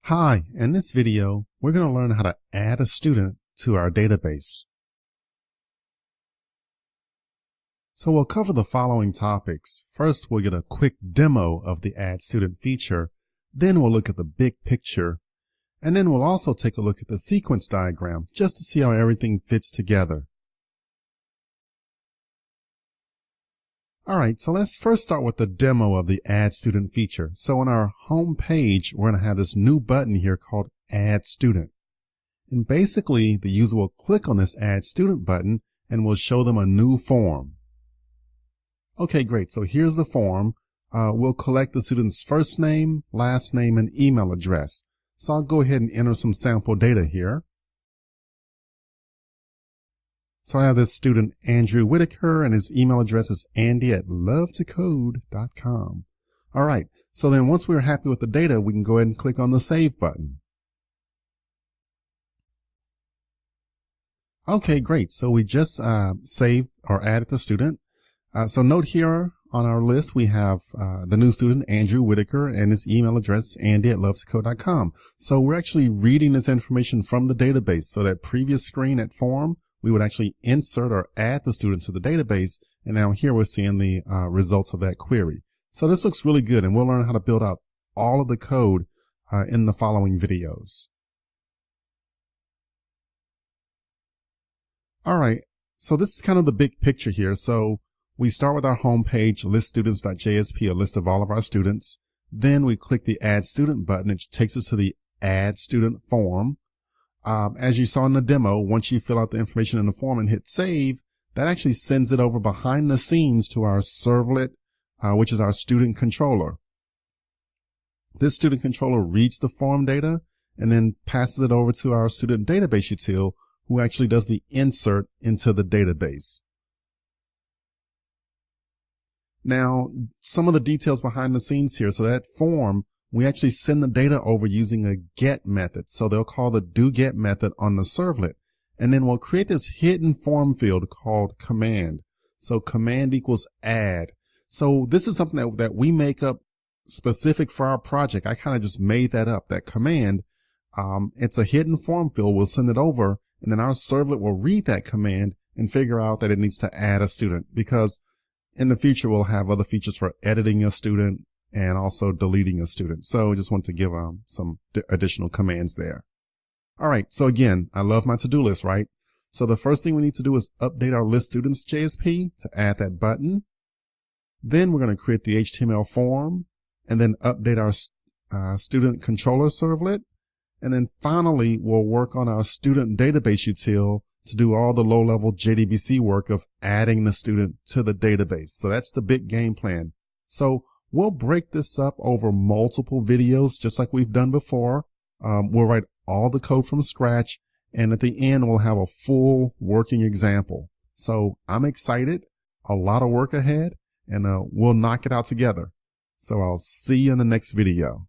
Hi, in this video, we're going to learn how to add a student to our database. So we'll cover the following topics. First, we'll get a quick demo of the Add Student feature. Then we'll look at the big picture. And then we'll also take a look at the sequence diagram just to see how everything fits together. All right, so let's first start with the demo of the Add Student feature. So on our home page, we're going to have this new button here called Add Student. And basically, the user will click on this Add Student button and we'll show them a new form. Okay, great. So here's the form. We'll collect the student's first name, last name, and email address. So I'll go ahead and enter some sample data here. So I have this student, Andrew Whitaker, and his email address is andy@lovetocode.com. All right. So then once we're happy with the data, we can go ahead and click on the Save button. Okay, great. So we just saved or added the student. So note here on our list, we have the new student, Andrew Whitaker, and his email address, andy@lovetocode.com. So we're actually reading this information from the database. So that previous screen at form, we would actually insert or add the student to the database. And now here we're seeing the results of that query. So this looks really good, and we'll learn how to build out all of the code in the following videos. All right, so this is kind of the big picture here. So we start with our home page, liststudents.jsp, a list of all of our students. Then we click the Add Student button. It takes us to the Add Student form. As you saw in the demo, once you fill out the information in the form and hit save, that actually sends it over behind the scenes to our servlet, which is our student controller. This student controller reads the form data and then passes it over to our student database util, who actually does the insert into the database. Now, some of the details behind the scenes here. So that form, we actually send the data over using a get method. So they'll call the doGet method on the servlet. And then we'll create this hidden form field called command. So command equals add. So this is something that we make up specific for our project. I kind of just made that up, that command. It's a hidden form field. We'll send it over, and then our servlet will read that command and figure out that it needs to add a student, because in the future we'll have other features for editing a student and also deleting a student. So I just want to give some additional commands there. All right. So again, I love my to-do list, right? So the first thing we need to do is update our list students JSP to add that button. Then we're going to create the HTML form and then update our student controller servlet. And then finally, we'll work on our student database util to do all the low-level Jdbc work of adding the student to the database. So that's the big game plan. So we'll break this up over multiple videos, just like we've done before. We'll write all the code from scratch, and at the end, we'll have a full working example. So I'm excited, a lot of work ahead, and we'll knock it out together. So I'll see you in the next video.